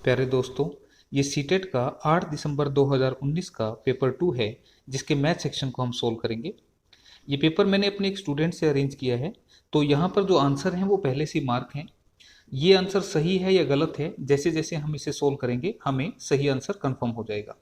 प्यारे दोस्तों, ये सीटेट का 8 दिसंबर 2019 का पेपर 2 है, जिसके मैथ सेक्शन को हम सोल्व करेंगे। ये पेपर मैंने अपने एक स्टूडेंट से अरेंज किया है। तो यहाँ पर जो आंसर हैं वो पहले से मार्क हैं। ये आंसर सही है या गलत है, जैसे जैसे हम इसे सोल्व करेंगे हमें सही आंसर कंफर्म हो जाएगा।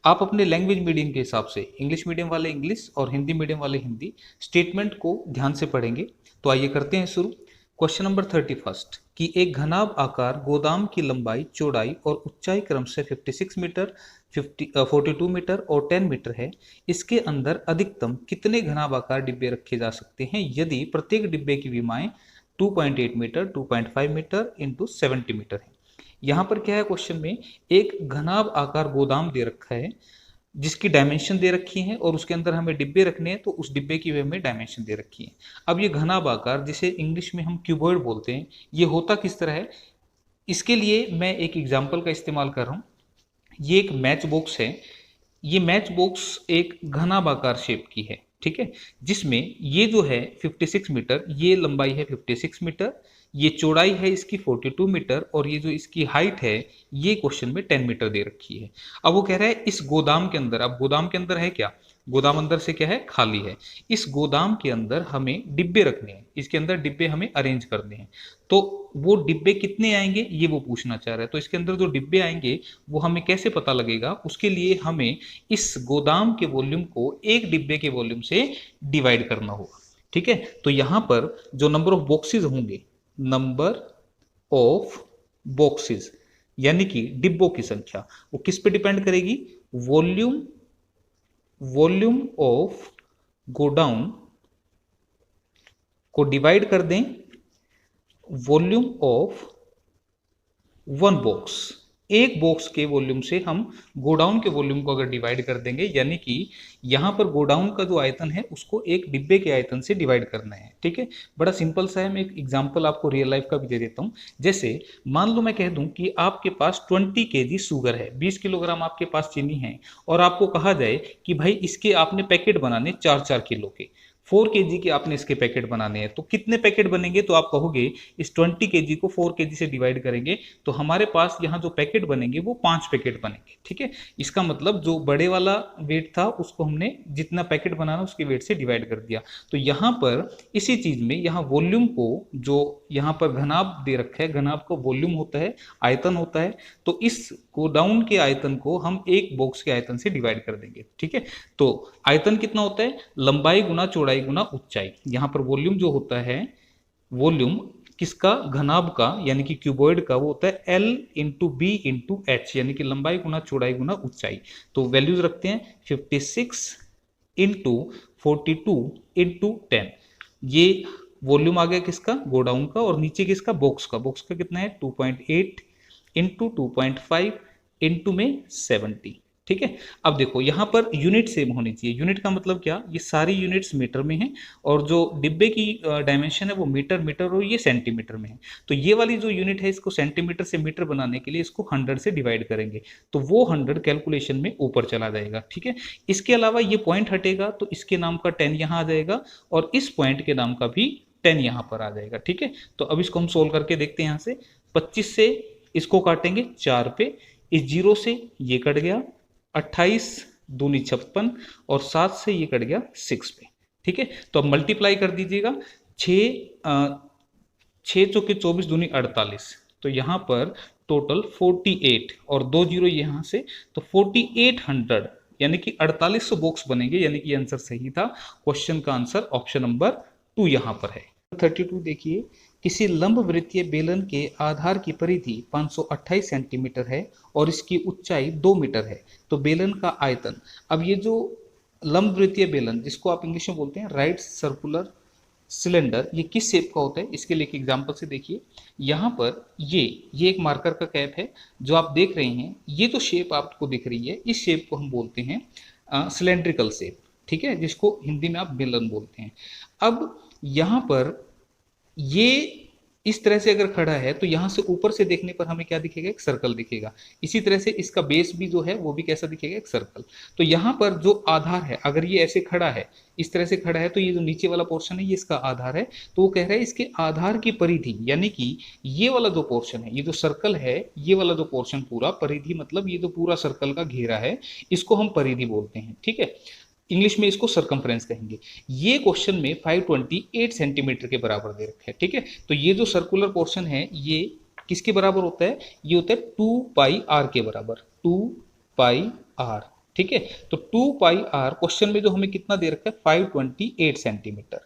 आप अपने लैंग्वेज मीडियम के हिसाब से, इंग्लिश मीडियम वाले इंग्लिश और हिंदी मीडियम वाले हिंदी, स्टेटमेंट को ध्यान से पढ़ेंगे। तो आइए करते हैं शुरू। क्वेश्चन नंबर 31 कि एक घनाभ आकार गोदाम की लंबाई, चौड़ाई और ऊंचाई क्रमशः 56 मीटर, 42 मीटर और 10 मीटर है। इसके अंदर अधिकतम कितने घनाभ आकार डिब्बे रखे जा सकते हैं यदि प्रत्येक डिब्बे की विमाएं 2.8 मीटर, 2.5 मीटर इंटू 70 मीटर है। यहाँ पर क्या है, क्वेश्चन में एक घनाभ आकार गोदाम दे रखा है जिसकी डायमेंशन दे रखी है और उसके अंदर हमें डिब्बे रखने हैं, तो उस डिब्बे की हमें डायमेंशन दे रखी है। अब ये घनाभ आकार, जिसे इंग्लिश में हम क्यूबॉइड बोलते हैं, ये होता किस तरह है, इसके लिए मैं एक एग्जाम्पल का इस्तेमाल कर रहा हूँ। ये एक मैच बॉक्स है। ये मैच बॉक्स एक घनाभाकार शेप की है, ठीक है, जिसमें ये जो है 56 मीटर, ये लंबाई है 56 मीटर, ये चौड़ाई है इसकी 42 मीटर और ये जो इसकी हाइट है ये क्वेश्चन में 10 मीटर दे रखी है। अब वो कह रहा है इस गोदाम के अंदर, अब गोदाम के अंदर है क्या, गोदाम अंदर से क्या है, खाली है। इस गोदाम के अंदर हमें डिब्बे रखने हैं, इसके अंदर डिब्बे हमें अरेंज करने हैं। तो वो डिब्बे कितने आएंगे ये वो पूछना चाह रहा है। तो इसके अंदर जो डिब्बे आएंगे वो हमें कैसे पता लगेगा, उसके लिए हमें इस गोदाम के वॉल्यूम को एक डिब्बे के वॉल्यूम से डिवाइड करना होगा, ठीक है। तो यहां पर जो नंबर ऑफ बॉक्सेस होंगे, नंबर ऑफ बॉक्सेस यानी कि डिब्बों की संख्या, वो किस पे डिपेंड करेगी, वॉल्यूम, वॉल्यूम ऑफ गोडाउन को डिवाइड कर दें वॉल्यूम ऑफ वन बॉक्स। एक बॉक्स के वॉल्यूम से हम गोडाउन के वॉल्यूम को अगर डिवाइड कर देंगे, यानी कि यहां पर गोडाउन का जो आयतन है उसको एक डिब्बे के आयतन से डिवाइड करना है, ठीक है। बड़ा सिंपल सा है। मैं एक एग्जांपल आपको रियल लाइफ का भी दे देता हूं। जैसे मान लो मैं कह दूं कि आपके पास 20 केजी शुगर है, 20 किलोग्राम आपके पास चीनी है, और आपको कहा जाए कि भाई इसके आपने पैकेट बनाने 4-4 किलो के, 4 केजी के आपने इसके पैकेट बनाने हैं। तो कितने पैकेट बनेंगे, तो आप कहोगे इस 20 केजी को 4 केजी से डिवाइड करेंगे तो हमारे पास यहाँ जो पैकेट बनेंगे वो 5 पैकेट बनेंगे, ठीक है। इसका मतलब जो बड़े वाला वेट था उसको हमने जितना पैकेट बनाना उसके वेट से डिवाइड कर दिया। तो यहाँ पर इसी चीज में यहाँ वॉल्यूम को, जो यहाँ पर घनाभ दे रखा है, घनाभ का वॉल्यूम होता है, आयतन होता है, तो इस गोडाउन के आयतन को हम एक बॉक्स के आयतन से डिवाइड कर देंगे, ठीक है। तो आयतन कितना होता है, लंबाई गुना चौड़ाई गुना ऊंचाई। यहां पर वॉल्यूम जो होता है, वॉल्यूम किसका, घनाभ का यानी कि क्यूबॉइड का, वो होता है L into B into H, यानी कि लंबाई गुना चौड़ाई गुना ऊंचाई। तो वैल्यूज रखते हैं 56 इंटू 42 इंटू 10। ये वॉल्यूम आ गया किसका, गोडाउन का, और नीचे किसका, बॉक्स का। बॉक्स का कितना है 2.8 इंटू 2.5 इंटू में 70, ठीक है। अब देखो यहाँ पर यूनिट सेम होनी चाहिए। यूनिट का मतलब क्या, ये सारी यूनिट्स मीटर में हैं और जो डिब्बे की डायमेंशन है वो मीटर, मीटर और ये सेंटीमीटर में है। तो ये वाली जो यूनिट है इसको सेंटीमीटर से मीटर बनाने के लिए इसको 100 से डिवाइड करेंगे, तो वो 100 कैलकुलेशन में ऊपर चला जाएगा, ठीक है। इसके अलावा ये पॉइंट हटेगा तो इसके नाम का 10 यहाँ आ जाएगा और इस पॉइंट के नाम का भी 10 यहाँ पर आ जाएगा, ठीक है। तो अब इसको हम सोल्व करके देखते हैं। यहाँ से 25 से इसको काटेंगे 4 पे, इस 0 से ये कट गया, 28 दूनी 56 और 7 से ये कट गया 6 पे, ठीक है। तो अब मल्टीप्लाई कर दीजिएगा, 6 चौके 24 दूनी 48, तो यहाँ पर टोटल 48 और 2 जीरो यहाँ से, तो 4800 यानी कि 4800 बॉक्स बनेंगे, यानी कि आंसर सही था। क्वेश्चन का आंसर ऑप्शन नंबर 2 यहाँ पर है। 32 देखिए, किसी लंब वृत्तीय बेलन के आधार की परिधि 528 सेंटीमीटर है और इसकी ऊंचाई 2 मीटर है, तो बेलन का आयतन। अब ये जो लंब वृत्तीय बेलन, जिसको आप इंग्लिश में बोलते हैं राइट सर्कुलर सिलेंडर, ये किस शेप का होता है, इसके लिए एक एग्जांपल से देखिए। यहाँ पर ये एक मार्कर का कैप है जो आप देख रहे हैं। ये जो शेप आपको दिख रही है, इस शेप को हम बोलते हैं सिलेंड्रिकल शेप, ठीक है, जिसको हिंदी में आप बेलन बोलते हैं। अब यहाँ पर ये इस तरह से अगर खड़ा है तो यहां से ऊपर से देखने पर हमें क्या दिखेगा, एक सर्कल दिखेगा। इसी तरह से इसका बेस भी जो है वो भी कैसा दिखेगा, एक सर्कल। तो यहाँ पर जो आधार है, अगर ये ऐसे खड़ा है, इस तरह से खड़ा है, तो ये जो नीचे वाला पोर्शन है ये इसका आधार है। तो वो कह रहा है इसके आधार की परिधि, यानी कि ये वाला जो पोर्शन है, ये जो सर्कल है, ये वाला जो पोर्शन पूरा, परिधि मतलब ये जो पूरा सर्कल का घेरा है, इसको हम परिधि बोलते हैं। ठीक है, इंग्लिश में इसको सरकमफ्रेंस कहेंगे। ये क्वेश्चन में 528 सेंटीमीटर के बराबर दे रखा है। ठीक है, तो ये जो सर्कुलर पोर्शन है ये किसके बराबर होता है, ये होता है 2 पाई आर के बराबर, 2 पाई आर। ठीक है, तो 2 पाई आर क्वेश्चन में जो हमें कितना दे रखा है, 528 सेंटीमीटर।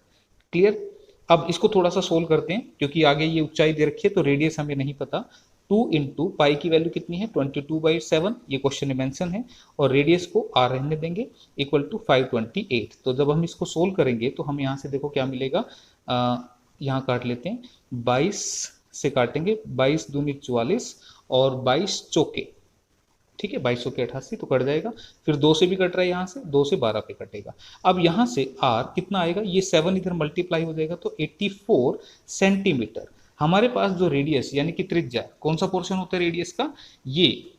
क्लियर। अब इसको थोड़ा सा सोल्व करते हैं, क्योंकि आगे ये ऊंचाई दे रखी है तो रेडियस हमें नहीं पता। 2 इंटू पाई की वैल्यू कितनी है, 22/7, ये क्वेश्चन में मेंशन है, और रेडियस को आर रहने देंगे, इक्वल टू 528। तो जब हम इसको सोल्व करेंगे तो हम यहाँ से देखो क्या मिलेगा, यहाँ काट लेते हैं, 22 से काटेंगे, 22 दूनी 44 और 22 चौके, ठीक है, 2200 के 88 तो कट जाएगा। फिर 2 से भी कट रहा है, यहाँ से 2 से 12 पे कटेगा। अब यहाँ से आर कितना आएगा, ये 7 इधर मल्टीप्लाई हो जाएगा तो 84 सेंटीमीटर। हमारे पास जो रेडियस यानी कि त्रिज्या, कौन सा पोर्शन होता है रेडियस का, ये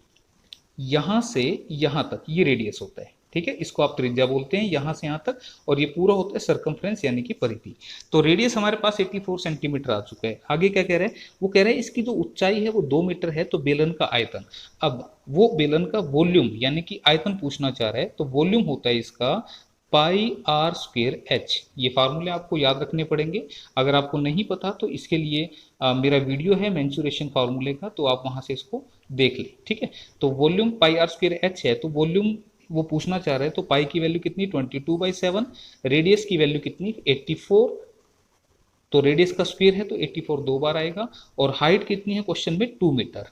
यहां से यहां तक ये रेडियस होता है। ठीक है, इसको आप त्रिज्या बोलते हैं, यहां से यहां तक, और ये पूरा होता है सरकमफ्रेंस यानी कि परिधि। तो रेडियस हमारे पास 84 सेंटीमीटर आ चुका है। आगे क्या कह रहा है, वो कह रहा है इसकी जो ऊंचाई है वो 2 मीटर है, तो बेलन का आयतन, अब वो बेलन का वॉल्यूम यानी कि आयतन पूछना चाह रहा है, तो वॉल्यूम होता है इसका पाई आर स्क्वेयर एच। ये फार्मूले आपको याद रखने पड़ेंगे। अगर आपको नहीं पता तो इसके लिए मेरा वीडियो है मेंसुरेशन फार्मूले का, तो आप वहां से इसको देख लें। ठीक है, तो volume pi R square H है, तो वॉल्यूम वो पूछना चाह रहे हैं, तो पाई की वैल्यू कितनी, 22/7, रेडियस की वैल्यू कितनी, 84, तो रेडियस का स्क्वायर है तो 84 दो बार आएगा, और हाइट कितनी है क्वेश्चन में, 2 मीटर।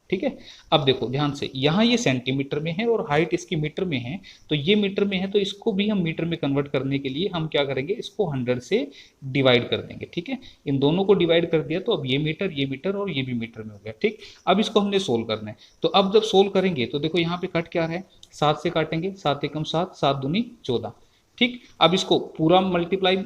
ठीक है, अब देखो ध्यान से, यहाँ ये सेंटीमीटर में है और हाइट इसकी मीटर में है, तो ये मीटर में है, तो इसको भी हम मीटर में कन्वर्ट करने के लिए हम क्या करेंगे, इसको 100 से डिवाइड कर देंगे। ठीक है, इन दोनों को डिवाइड कर दिया तो अब ये मीटर और ये भी मीटर में हो गया। ठीक, अब इसको हमने सोल्व करना है, तो अब जब सोल्व करेंगे तो देखो यहाँ पे कट क्या रहा है, 7 से काटेंगे, 7 एकम 7, 7 दूनी 14। ठीक, अब इसको पूरा मल्टीप्लाई,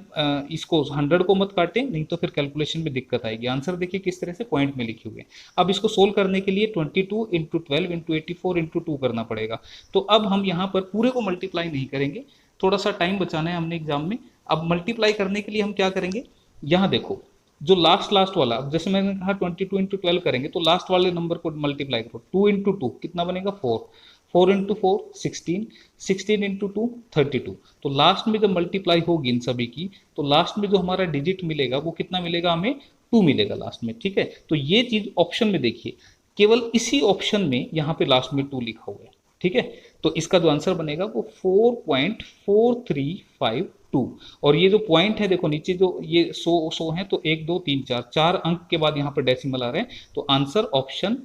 इसको 100 को मत काटें, नहीं तो फिर कैलकुलेशन में दिक्कत आएगी। आंसर देखिए किस तरह से पॉइंट में लिखे हुए। अब इसको सोल्व करने के लिए 22 इंटू 12 इंटू 84 इंटू 2 करना पड़ेगा। तो अब हम यहाँ पर पूरे को मल्टीप्लाई नहीं करेंगे, थोड़ा सा टाइम बचाना है हमने एग्जाम में। अब मल्टीप्लाई करने के लिए हम क्या करेंगे, यहाँ देखो जो लास्ट वाला, जैसे मैंने कहा 22 इंटू 12 करेंगे, तो लास्ट वाले नंबर को मल्टीप्लाई करो, 2 इंटू 2 कितना बनेगा, 4, 4 इंटू 4 16, 16 इंटू 2 32। तो लास्ट में जब मल्टीप्लाई होगी इन सभी की, तो लास्ट में जो हमारा डिजिट मिलेगा वो कितना मिलेगा, हमें 2 मिलेगा लास्ट में। ठीक है, तो ये चीज ऑप्शन में देखिए, केवल इसी ऑप्शन में यहाँ पे लास्ट में 2 लिखा हुआ है। ठीक है, तो इसका जो आंसर बनेगा वो 4.4352, और ये जो पॉइंट है देखो नीचे जो ये 100 है, तो 1 2 3 4 4 अंक के बाद यहाँ पर डेसिमल आ रहे हैं, तो आंसर ऑप्शन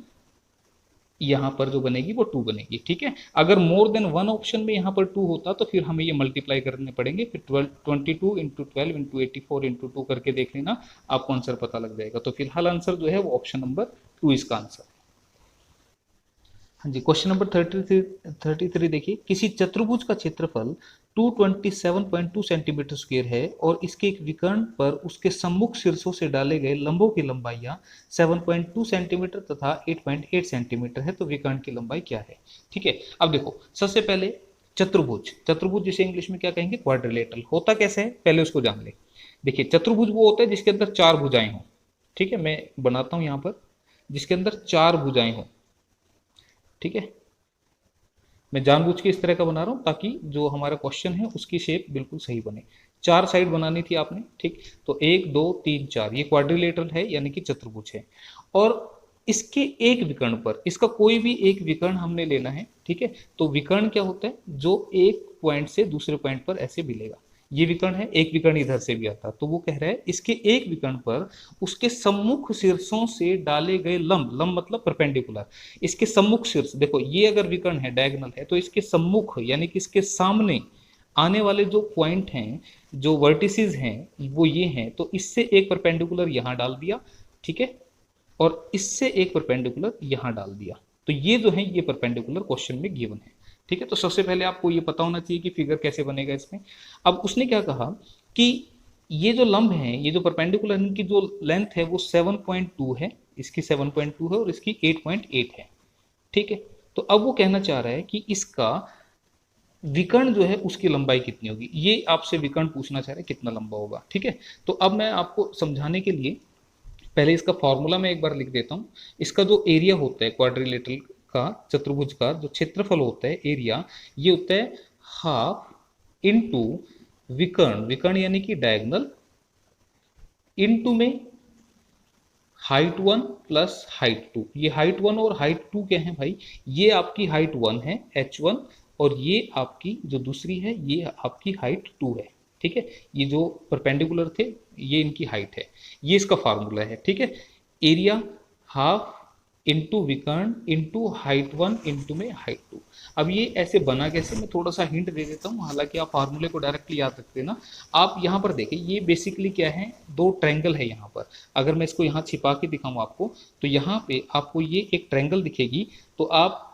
यहाँ पर जो बनेगी वो 2 बनेगी। ठीक है, अगर मोर देन 1 ऑप्शन में यहाँ पर 2 होता तो फिर हमें ये मल्टीप्लाई करने पड़ेंगे, फिर 22 इंटू 12 इंटू 84 इंटू 2 करके देख लेना, आपको आंसर पता लग जाएगा। तो फिलहाल आंसर जो है वो ऑप्शन नंबर 2 इसका आंसर है। हाँ जी, क्वेश्चन नंबर 33 देखिए, किसी चतुर्भुज का क्षेत्रफल 227.2 सेंटीमीटर स्क्वायर है और इसके एक विकर्ण पर उसके सम्मुख शीर्षों से डाले गए लंबों की लंबाइयां 7.2 सेंटीमीटर तथा 8.8 सेंटीमीटर है, तो विकर्ण की लंबाई क्या है। ठीक है, अब देखो सबसे पहले चतुर्भुज जिसे इंग्लिश में क्या कहेंगे, क्वाड्रिलेटरल। होता कैसे है पहले उसको जान ले। देखिए चतुर्भुज वो होता है जिसके अंदर 4 भुजाएं हों। ठीक है, मैं बनाता हूं यहाँ पर, जिसके अंदर 4 भुजाएं हों। ठीक है, मैं जानबूझ के इस तरह का बना रहा हूं ताकि जो हमारा क्वेश्चन है उसकी शेप बिल्कुल सही बने। 4 साइड बनानी थी आपने। ठीक, तो 1 2 3 4 ये क्वाड्रिलेटरल है यानी कि चतुर्भुज है, और इसके एक विकर्ण पर, इसका कोई भी एक विकर्ण हमने लेना है। ठीक है, तो विकर्ण क्या होता है, जो एक पॉइंट से दूसरे पॉइंट पर ऐसे मिलेगा, ये विकर्ण है। एक विकर्ण इधर से भी आता, तो वो कह रहा है इसके एक विकर्ण पर उसके सम्मुख शीर्षों से डाले गए लंब मतलब परपेंडिकुलर, इसके सम्मुख शीर्ष, देखो ये अगर विकर्ण है डायगोनल है, तो इसके सम्मुख यानी कि इसके सामने आने वाले जो पॉइंट हैं, जो वर्टिसेस हैं वो ये हैं, तो इससे एक परपेंडिकुलर यहाँ डाल दिया। ठीक है, और इससे एक परपेंडिकुलर यहाँ डाल दिया, तो ये जो है ये परपेंडिकुलर क्वेश्चन में गिवन है। ठीक है, तो सबसे पहले आपको ये पता होना चाहिए कि फिगर कैसे बनेगा इसमें। अब उसने क्या कहा कि ये जो लंब है, ये जो परपेंडिकुलर इनकी जो लेंथ है वो 7.2 है, इसकी 7.2 है और इसकी 8.8 है। ठीक है, तो अब वो कहना चाह रहा है कि इसका विकर्ण जो है उसकी लंबाई कितनी होगी, ये आपसे विकर्ण पूछना चाह रहा है कितना लंबा होगा। ठीक है, तो अब मैं आपको समझाने के लिए पहले इसका फॉर्मूला मैं एक बार लिख देता हूँ। इसका जो एरिया होता है क्वाड्रिलेटरल का, चतुर्भुज का जो क्षेत्रफल होता है एरिया, ये होता है हाफ इनटू विकर्ण, विकर्ण यानी कि डायगोनल, इनटू में हाइट 1 प्लस हाइट 2। ये हाइट 1 और हाइट 2 क्या है भाई, ये आपकी हाइट 1 है h1, और ये आपकी जो दूसरी है ये आपकी हाइट 2 है। ठीक है, ये जो परपेंडिकुलर थे ये इनकी हाइट है, ये इसका फार्मूला है। ठीक है, एरिया हाफ इंटू विकर्ण इंटू हाइट 1 इंटू में हाइट 2। अब ये ऐसे बना कैसे, मैं थोड़ा सा हिंट दे देता हूँ, हालांकि आप फार्मूले को डायरेक्टली याद रखते ना। आप यहाँ पर देखें, ये बेसिकली क्या है, दो ट्रायंगल है यहाँ पर। अगर मैं इसको यहाँ छिपा के दिखाऊँ आपको, तो यहाँ पे आपको ये एक ट्रायंगल दिखेगी। तो आप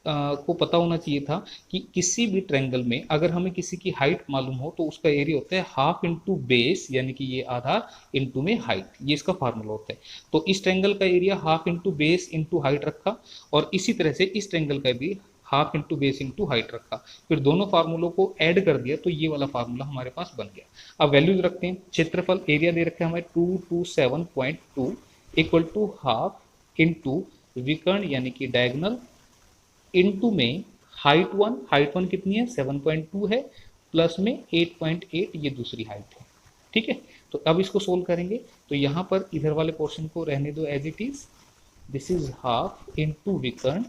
को पता होना चाहिए था कि किसी भी ट्रायंगल में अगर हमें किसी की हाइट मालूम हो तो उसका एरिया होता है हाफ इंटू बेस, यानी कि ये आधार इंटू में हाइट, ये इसका फार्मूला होता है। तो इस ट्रायंगल का area half into base into height रखा, और इसी तरह से इस ट्रायंगल का भी half into base into height रखा, फिर दोनों फार्मूलों को ऐड कर दिया तो ये वाला फार्मूला हमारे पास बन गया। अब वैल्यूज रखते हैं। क्षेत्रफल एरिया दे रखे हैं हमारे 227.2 इक्वल टू हाफ इंटू विकर्ण यानी कि डायगोनल इनटू में हाइट वन कितनी है 7.2 है, प्लस में 8.8 ये दूसरी हाइट है। ठीक है, तो अब इसको सोल्व करेंगे, तो यहाँ पर इधर वाले पोर्शन को रहने दो as it is, this is half into विकर्ण,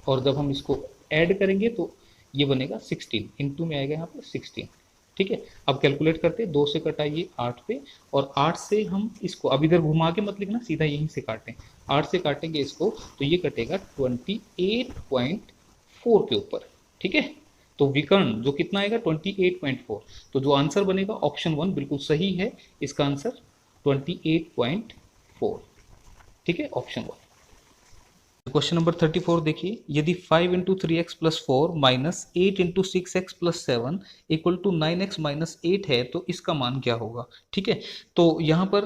और जब हम इसको ऐड करेंगे तो ये बनेगा 16, इनटू में आएगा यहाँ पर 16। ठीक है, अब कैलकुलेट करते हैं, 2 से कटाइए 8 पे, और 8 से हम इसको अब इधर घुमा के मत लिखना, सीधा यहीं से काटें। 8 से काटेंगे इसको तो ये कटेगा 28.4 के ऊपर। ठीक है, तो विकर्ण जो कितना आएगा 28.4, तो जो आंसर बनेगा ऑप्शन 1 बिल्कुल सही है, इसका आंसर 28.4। ठीक है, ऑप्शन 1। क्वेश्चन नंबर 34 देखिए, यदि 5 into 3x plus 4 minus 8 into 6x plus 7 equal to 9x minus 8 है तो इसका मान क्या होगा। ठीक है, तो यहाँ पर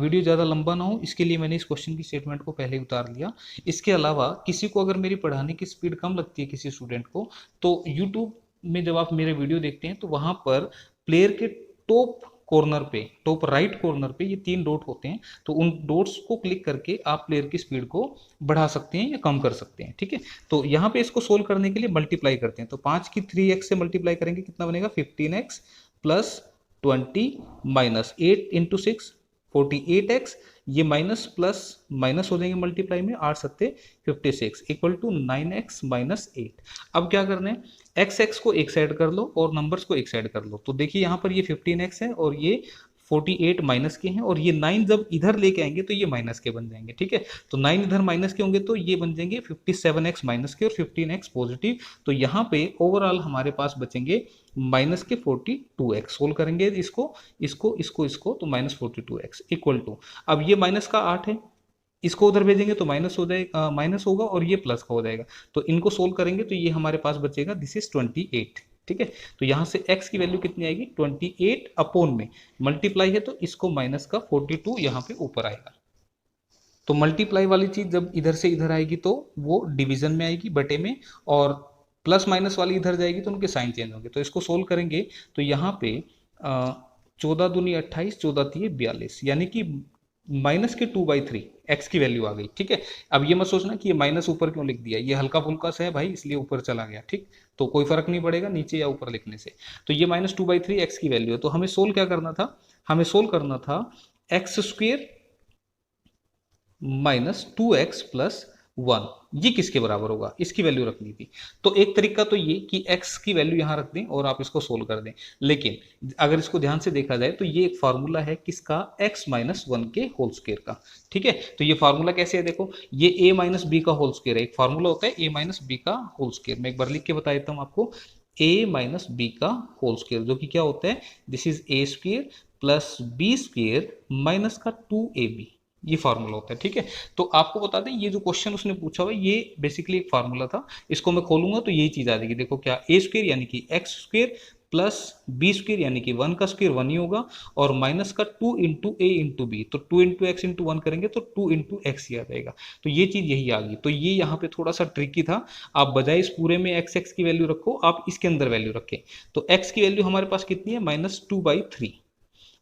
वीडियो ज़्यादा लंबा ना हो इसके लिए मैंने इस क्वेश्चन की स्टेटमेंट को पहले उतार लिया। इसके अलावा किसी को अगर मेरी पढ़ाने की स्पीड कम लगती है किसी स्टूडेंट को, तो यूट्यूब में जब आप मेरे वीडियो देखते हैं तो वहाँ पर प्लेयर के टॉप कॉर्नर पे, टॉप राइट कॉर्नर पे ये 3 डॉट होते हैं, तो उन डॉट्स को क्लिक करके आप प्लेयर की स्पीड को बढ़ा सकते हैं या कम कर सकते हैं। ठीक है, तो यहाँ पे इसको सोल्व करने के लिए मल्टीप्लाई करते हैं, तो 5 की 3x से मल्टीप्लाई करेंगे कितना बनेगा 15x plus 20 minus 8 into 6 48x, ये माइनस प्लस माइनस हो जाएंगे मल्टीप्लाई में, 8 सत्ते 56 इक्वल टू 9x माइनस 8। अब क्या करना है, x को एक साइड कर लो और नंबर्स को एक साइड कर लो, तो देखिए यहाँ पर ये 15x है और ये 48 माइनस के हैं, और ये 9 जब इधर लेके आएंगे तो ये माइनस के बन जाएंगे। ठीक है, तो 9 इधर माइनस के होंगे तो ये बन जाएंगे 57x माइनस के और 15x पॉजिटिव, तो यहाँ पे ओवरऑल हमारे पास बचेंगे माइनस के 42x। सोल्व करेंगे इसको इसको इसको इसको, तो माइनस 42x इक्वल टू, अब ये माइनस का 8 है, इसको उधर भेजेंगे तो माइनस हो जाएगा, माइनस होगा, और ये प्लस का हो जाएगा, तो इनको सोल्व करेंगे तो ये हमारे पास बचेगा दिस इज 28। ठीक है, तो यहाँ से x की वैल्यू कितनी आएगी 28 अपॉन में मल्टीप्लाई है तो इसको माइनस का 42 यहाँ पे ऊपर आएगा। तो मल्टीप्लाई वाली चीज जब इधर से इधर आएगी तो वो डिवीजन में आएगी बटे में, और प्लस माइनस वाली इधर जाएगी तो उनके साइन चेंज होंगे। तो इसको सोल्व करेंगे तो यहाँ पे 14 दूनी 28, 14 तीय 42, यानी कि माइनस के 2/3 एक्स की वैल्यू आ गई। ठीक है, अब ये मत सोचना कि ये माइनस ऊपर क्यों लिख दिया, ये हल्का फुल्का सा है भाई इसलिए ऊपर चला गया। ठीक, तो कोई फर्क नहीं पड़ेगा नीचे या ऊपर लिखने से। तो ये माइनस 2/3 एक्स की वैल्यू है, तो हमें सोल्व क्या करना था, हमें सोल्व करना था x square minus 2x plus 1, ये किसके बराबर होगा, इसकी वैल्यू रखनी थी। तो एक तरीका तो ये कि x की वैल्यू यहां रख दें और आप इसको सोल्व कर दें, लेकिन अगर इसको ध्यान से देखा जाए तो ये एक फार्मूला है किसका, x माइनस 1 के होल स्क्वायर का। ठीक है, तो ये फार्मूला कैसे है, देखो ये a माइनस बी का होल स्क्वायर है, एक फार्मूला होता है a माइनस बी का होल स्क्वायर। मैं एक बार लिख के बता देता हूं आपको, a माइनस बी का होल स्क्वायर जो कि क्या होता है, this is a square plus B square minus का 2ab, ये फार्मूला होता है। ठीक है, तो आपको बता दें ये जो क्वेश्चन उसने पूछा हुआ ये बेसिकली एक फार्मूला था, इसको मैं खोलूंगा तो यही चीज आ जाएगी। देखो क्या, ए स्क्वायर यानी कि X square plus B square यानी कि 1 का स्क्वायर 1 ही होगा, और माइनस का 2 इंटू ए इंटू बी, तो 2 इंटू एक्स इंटू 1 करेंगे तो 2 इंटू एक्स ही आ जाएगा। तो ये चीज़ यही आ गई। तो ये यहाँ पे थोड़ा सा ट्रिकी था, आप बजाय इस पूरे में एक्स एक्स की वैल्यू रखो, आप इसके अंदर वैल्यू रखें। तो एक्स की वैल्यू हमारे पास कितनी है, -2/3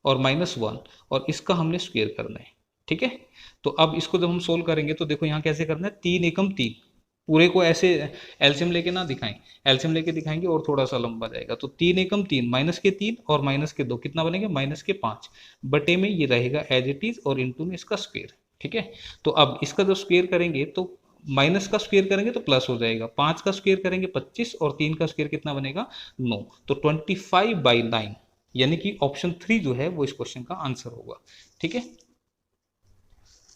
और -1, और इसका हमने स्क्वायर करना है। ठीक है, तो अब इसको जब हम सोल्व करेंगे तो देखो यहाँ कैसे करना है, 3 एकम 3, पूरे को ऐसे एलसीएम लेके ना दिखाएं, एलसीएम लेके दिखाएंगे और थोड़ा सा लंबा जाएगा। तो 3 एकम 3, माइनस के 3 और माइनस के 2 कितना बनेगा, -5 बटे में ये रहेगा एज इट इज, और इंटू में इसका स्क्वायर। ठीक है, तो अब इसका जब स्क्वायर करेंगे तो माइनस का स्क्वायर करेंगे तो प्लस हो जाएगा, 5 का स्क्वायर करेंगे 25, और 3 का स्क्वायर कितना बनेगा 9, तो 25/9, यानी कि ऑप्शन 3 जो है वो इस क्वेश्चन का आंसर होगा। ठीक है,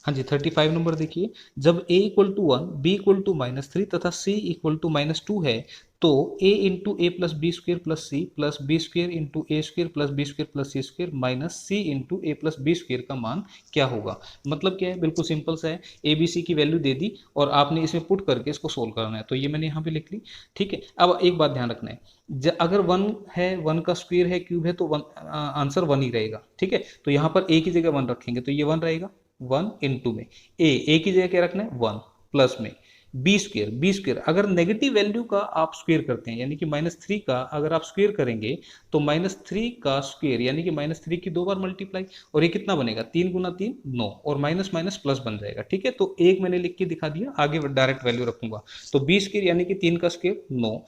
हाँ जी 35 नंबर देखिए, जब a equal to 1, b equal to -3 तथा c इक्वल टू -2 है, तो a into A plus B square plus C plus B square into A square plus B square plus C square minus C into A plus B square का मान क्या होगा। मतलब क्या है, बिल्कुल सिंपल सा है, ए बी सी की वैल्यू दे दी और आपने इसमें पुट करके इसको सोल्व करना है, तो ये मैंने यहाँ पे लिख ली। ठीक है, अब एक बात ध्यान रखना है, अगर 1 है, 1 का स्क्वायर है, क्यूब है, तो आंसर 1 ही रहेगा। ठीक है, तो यहाँ पर ए की जगह 1 रखेंगे तो ये 1 रहेगा, 1 इंटू में ए की जगह क्या रखना है 1, प्लस में बी स्क्वायर अगर नेगेटिव वैल्यू का आप स्क्वायर करते हैं, यानी कि -3 का अगर आप स्क्वायर करेंगे तो -3 का स्क्वायर यानी कि -3 की 2 बार मल्टीप्लाई, और ये कितना बनेगा, 3 गुना 3 9, और माइनस माइनस प्लस बन जाएगा। ठीक है, तो एक मैंने लिख के दिखा दिया, आगे डायरेक्ट वैल्यू रखूंगा। तो बी स्क्वायर यानी कि 3 का स्क्वायर 9,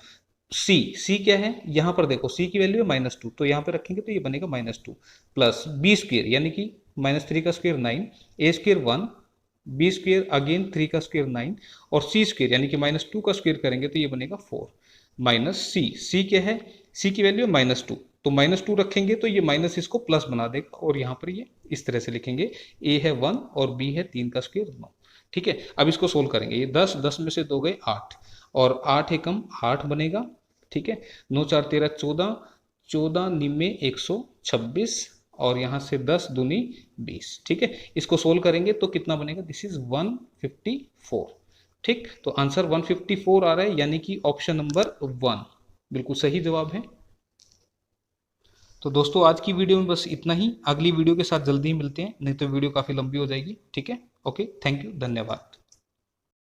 सी क्या है, यहां पर देखो सी की वैल्यू है -2, तो यहां पर रखेंगे तो ये बनेगा -2, प्लस बी स्क्वायर यानी कि -3 का स्क्वायर 9, ए स्क्वायर 1, बी स्क्वायर अगेन 3 का स्क्वायर 9, और सी स्क्वायर यानी कि -2 का स्क्वायर करेंगे तो ये बनेगा 4, माइनस सी क्या है, सी की वैल्यू है -2, तो -2 रखेंगे तो ये माइनस इसको प्लस बना देगा, और यहाँ पर ये इस तरह से लिखेंगे, ए है 1 और बी है 3 का स्क्वायर 9। ठीक है, अब इसको सोल्व करेंगे, ये 10 में से 2 गए 8, और 8 एकम 8 बनेगा। ठीक है, 9 4 13 14, 14 निमे 126, और यहाँ से 10 दूनी 20। ठीक है, इसको सोल्व करेंगे तो कितना बनेगा, दिस इज 154। ठीक, तो आंसर 154 आ रहा है, यानी कि ऑप्शन नंबर 1 बिल्कुल सही जवाब है। तो दोस्तों आज की वीडियो में बस इतना ही, अगली वीडियो के साथ जल्दी ही मिलते हैं, नहीं तो वीडियो काफ़ी लंबी हो जाएगी। ठीक है, ओके, थैंक यू, धन्यवाद।